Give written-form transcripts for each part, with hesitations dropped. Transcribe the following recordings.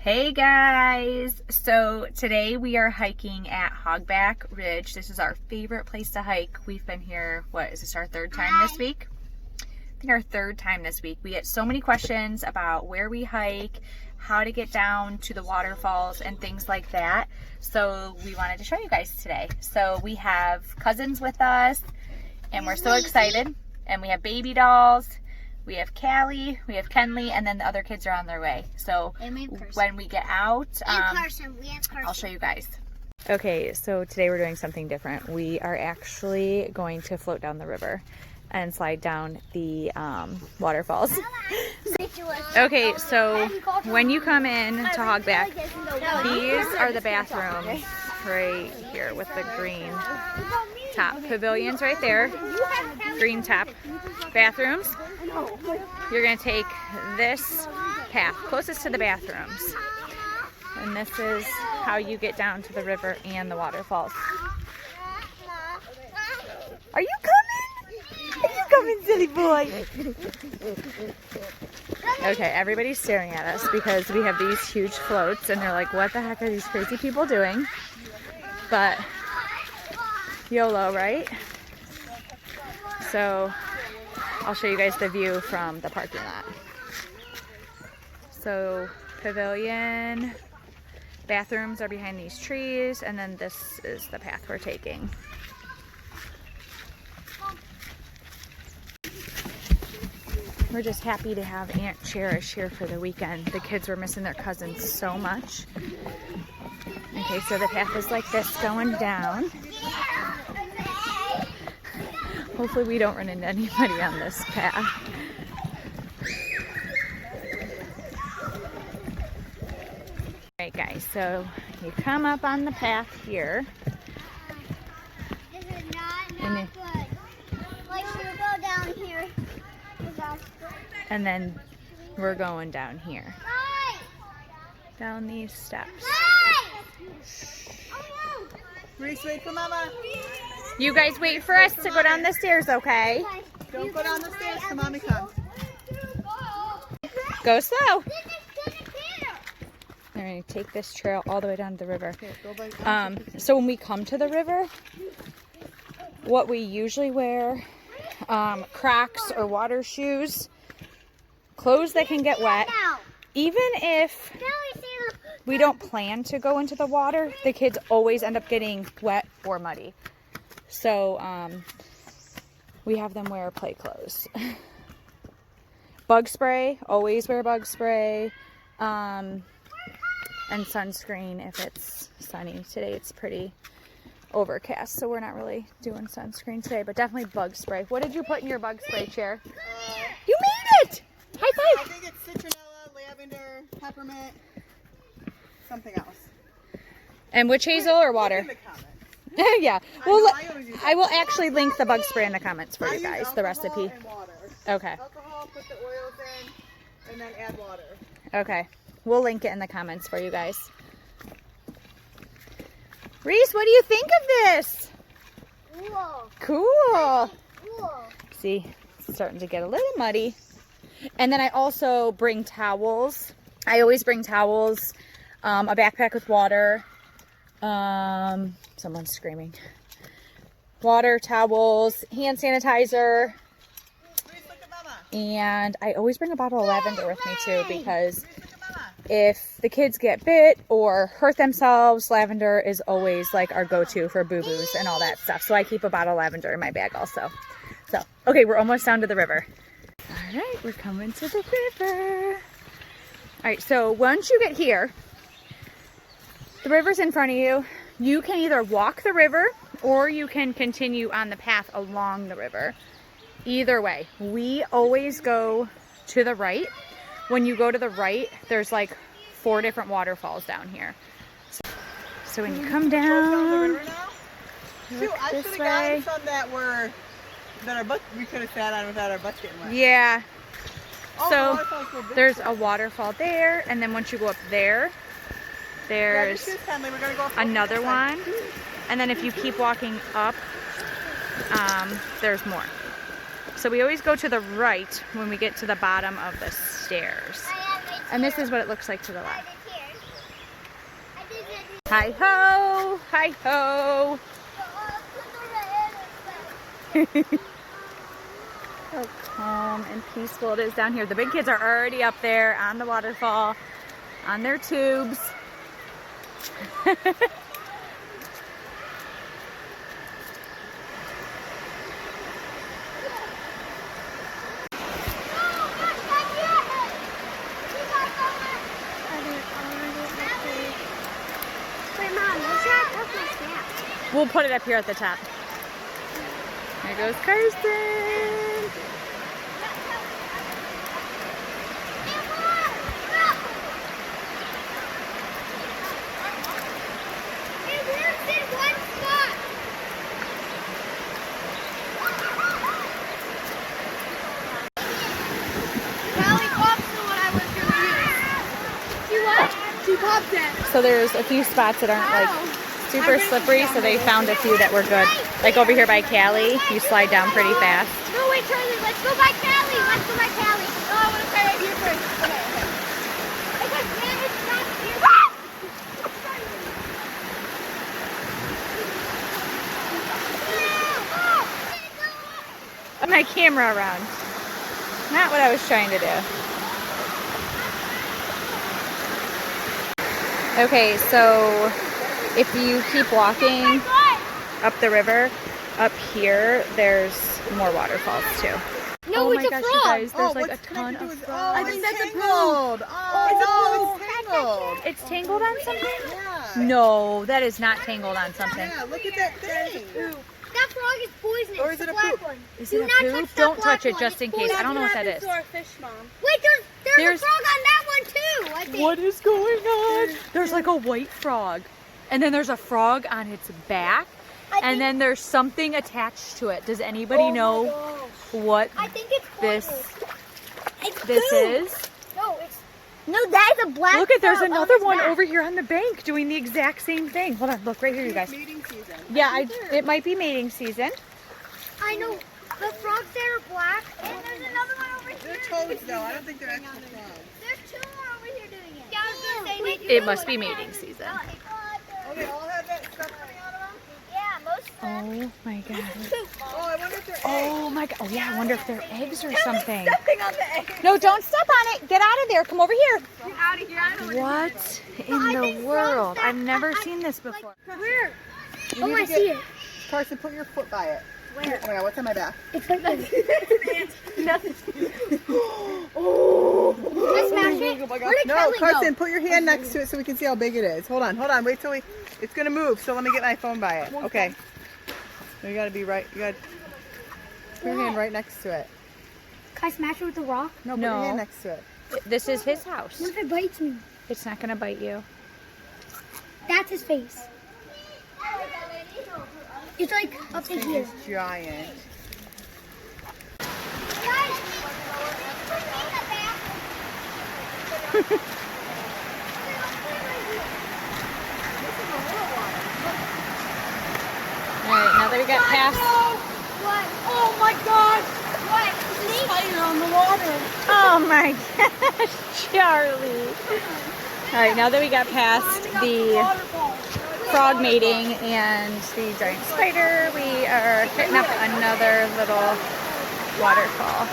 Hey guys! So today we are hiking at Hogback Ridge. This is our favorite place to hike. We've been here, what, is this our third time this week? I think our third time this week. We get so many questions about where we hike, how to get down to the waterfalls and things like that. So we wanted to show you guys today. So we have cousins with us and we're so excited. And we have baby dolls. We have Callie, we have Kenley, and then the other kids are on their way. So when we get out, I'll show you guys. Okay, so today we're doing something different. We are actually going to float down the river and slide down the waterfalls. Okay, so when you come in to Hogback, these are the bathrooms right here with the green top. Pavilions right there, green top bathrooms. You're going to take this path closest to the bathrooms. And this is how you get down to the river and the waterfalls. Are you coming? Are you coming, silly boy? Okay, everybody's staring at us because we have these huge floats and they're like, what the heck are these crazy people doing? But YOLO, right? So I'll show you guys the view from the parking lot. So pavilion, bathrooms are behind these trees, and then this is the path we're taking. We're just happy to have Aunt Cherish here for the weekend. The kids were missing their cousins so much. Okay, so the path is like this going down. Hopefully we don't run into anybody on this path. Alright guys, so you come up on the path here. This is not good. Like we go down here. And then we're going down here. Down these steps. Reese, wait for Mama. You guys wait for us to go down the stairs, okay? Don't go down the stairs till Mommy comes. Go slow. We're going to take this trail all the way down to the river. So when we come to the river, what we usually wear, Crocs or water shoes, clothes that can get wet. Even if we don't plan to go into the water, the kids always end up getting wet or muddy. So we have them wear play clothes. Bug spray, always wear bug spray. And sunscreen if it's sunny. Today it's pretty overcast, so we're not really doing sunscreen today, but definitely bug spray. What did you put in your bug spray, Chair? You made it! High five! I think it's citronella, lavender, peppermint, something else. And witch hazel or water? In the comments. Yeah. Well, I will actually link the bug spray in the comments for you guys, the recipe. And water. Okay. Alcohol, put the oils in, and then add water. Okay. We'll link it in the comments for you guys. Reese, what do you think of this? Cool. See, it's starting to get a little muddy. And then I also bring towels. I always bring towels, a backpack with water. Someone's screaming. Water, towels, hand sanitizer. And I always bring a bottle of lavender with me too, because if the kids get bit or hurt themselves, lavender is always like our go-to for boo-boos and all that stuff. So I keep a bottle of lavender in my bag also. So, okay, we're almost down to the river. All right, we're coming to the river. All right, so once you get here, the river's in front of you. You can either walk the river or you can continue on the path along the river. Either way, we always go to the right. When you go to the right, there's like 4 different waterfalls down here. So when you come down, look this way. Some that our butt we could have sat on without our butts getting wet. Yeah. So the there's a waterfall there, and then once you go up there, there's another one. And then if you keep walking up, there's more. So we always go to the right when we get to the bottom of the stairs. And this is what it looks like to the left. Hi ho, hi ho. How calm and peaceful it is down here. The big kids are already up there on the waterfall, on their tubes. We'll put it up here at the top. There goes Karsten. So there's a few spots that aren't like super slippery, so they found a few that were good. Like over here by Callie, you slide down pretty fast. No, wait, Charlie, let's go by Callie. Let's go by Callie. No, I want to try right here first. Okay, okay. Because man, it's not here. My camera around. Not what I was trying to do. Okay, so if you keep walking up the river, up here, there's more waterfalls too. No, Oh it's my a gosh, frog. you guys, there's like a what's ton connected of to it? frogs. I think that's tangled. Oh, no, it's tangled. It's tangled on something? Yeah. No, that is not tangled on something. Yeah, look at that thing. That frog is poisonous. Or is it the a black poop? one. Is Do it not a touch poop? that Don't black touch it one. just in It's case. I don't know what that is. Wait, there's a frog on that one too, I think. What is going on? There's like a white frog. And then there's a frog on its back. And then there's something attached to it. Does anybody know what I think it's this poisonous. is? No, that is a black Look at, there's frog on another its one back. over here on the bank doing the exact same thing. Hold on, look right here, you guys. Mating season. Yeah, it might be mating season. I know. The frogs there are black, and there's another one over here. They're toads though. I don't think they're actual frogs. There's two more over here doing it. Yeah, I was gonna say It must be mating season. Oh, they all have that stuff coming out of them? Yeah, most of them. Oh my god. Oh, I wonder if they're eggs. Oh my god. Oh yeah, I wonder if they're eggs or something. Stepping on the egg. No, don't step on it. Get out of there. Come over here. Get out of here. I don't know What in the world? I've never seen this before. Where? You Oh, need I to see get- it. Carson, put your foot by it. Where? Oh my god, what's on my back? It's like this. Oh. I smashed it. Oh my Where gosh. did No, Kelly Carson, go? put your hand next to it so we can see how big it is. Hold on. Wait till it's gonna move. So let me get my phone by it. Okay. You gotta be right. You gotta put your hand right next to it. Can I smash it with a rock? No, put No. your hand next to it. This is his house. What if it bites me? It's not gonna bite you. That's his face. It's like up to here. It's giant. Alright, now that we got past. What? Oh my god! What? Spider on the water. Oh my gosh, Charlie. Alright, now that we got past the frog mating and the giant spider, we are hitting up another little waterfall.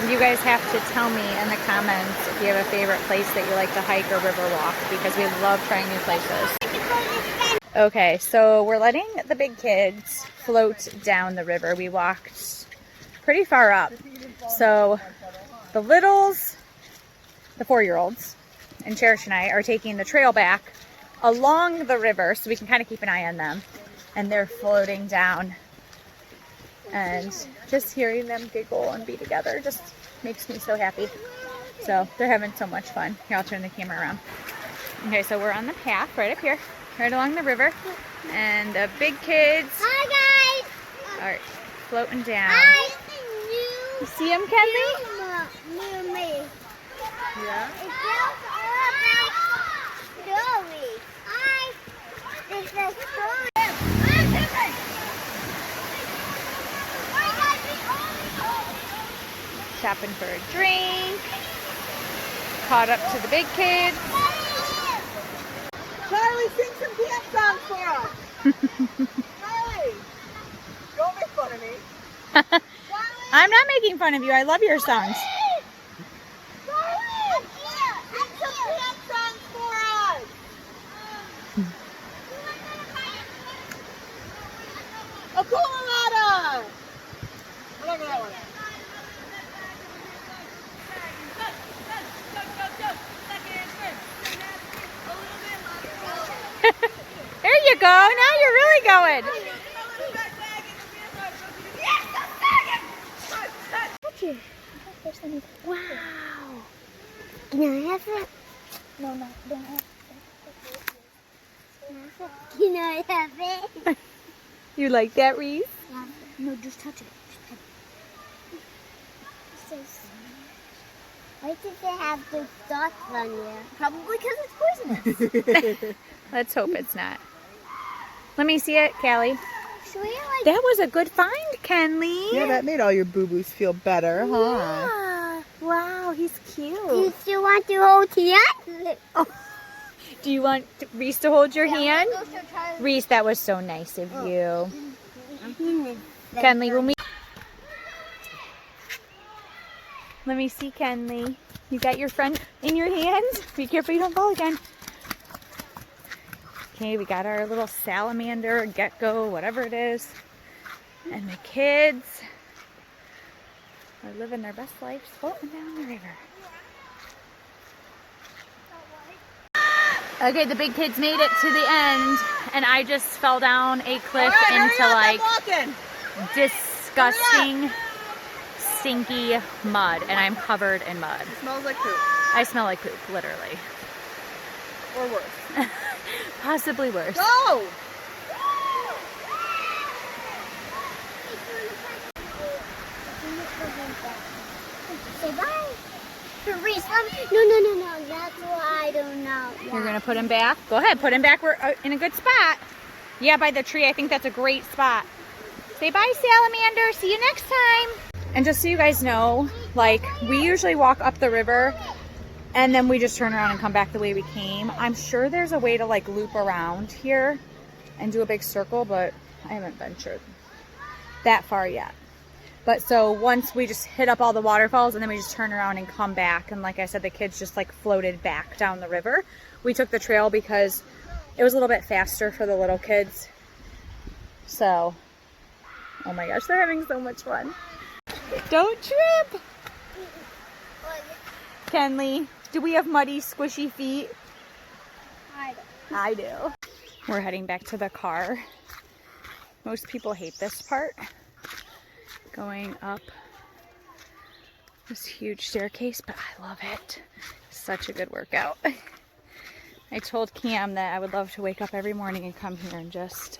You guys have to tell me in the comments if you have a favorite place that you like to hike or river walk, because we love trying new places. Okay, so we're letting the big kids float down the river. We walked pretty far up. So the littles, the 4-year-olds, and Cherish and I are taking the trail back along the river so we can kind of keep an eye on them. And they're floating down. And just hearing them giggle and be together just makes me so happy. So they're having so much fun. Here, I'll turn the camera around. Okay, so we're on the path right up here, right along the river. And the big kids Hi guys. are floating down. Hi. You see them, Kelly? New me. Yeah? It's stopping for a drink. Caught up to the big kids. Charlie, sing some dance songs for us. Charlie, don't make fun of me. I'm not making fun of you. I love your songs. Charlie, sing some dance songs for us. Akula Lada. Whatever that one is. There you go. Now you're really going. Wow. Can I have it? No, don't have it. Can I have it? You like that, Reese? Yeah. No, just touch it. Just touch it. It's so sweet. Why did they have those dots on there? Probably because it's poisonous. Let's hope it's not. Let me see it, Callie. Should we like... That was a good find, Kenley. Yeah, that made all your boo-boos feel better, huh? Yeah. Wow, he's cute. Do you still want to hold hands? Oh. Do you want Reese to hold your hand? Reese, that was so nice of you. Kenley, when we... Let me see, Kenley. You got your friend in your hands? Be careful you don't fall again. Okay, we got our little salamander, gecko, whatever it is. And the kids are living their best life floating down the river. Okay, the big kids made it to the end, and I just fell down a cliff into like disgusting, stinky mud, and I'm covered in mud. It smells like poop. I smell like poop, literally. Or worse. Possibly worse. Go! Say bye. Reese, no. That's why I don't know. Yeah. You're gonna put him back? Go ahead, put him back. We're in a good spot. Yeah, by the tree. I think that's a great spot. Say bye, salamander. See you next time. And just so you guys know, like, we usually walk up the river and then we just turn around and come back the way we came. I'm sure there's a way to like loop around here and do a big circle, but I haven't ventured that far yet. But so once we just hit up all the waterfalls and then we just turn around and come back. And like I said, the kids just like floated back down the river. We took the trail because it was a little bit faster for the little kids. So, oh my gosh, they're having so much fun. Don't trip. Kenley, do we have muddy, squishy feet? I do. We're heading back to the car. Most people hate this part. Going up this huge staircase, but I love it. Such a good workout. I told Cam that I would love to wake up every morning and come here and just,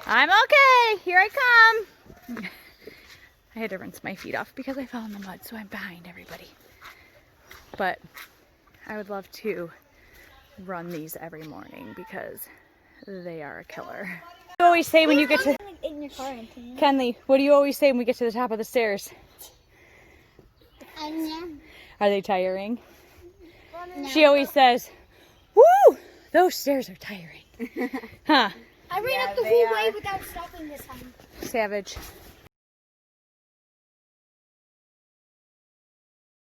I'm okay, here I come. I had to rinse my feet off because I fell in the mud, so I'm behind everybody. But I would love to run these every morning because they are a killer. What do you always say when you get to... In your car, Kenley, what do you always say when we get to the top of the stairs? Are they tiring? No. She always says, woo, those stairs are tiring. Huh? I ran up the whole way without stopping this time. Savage.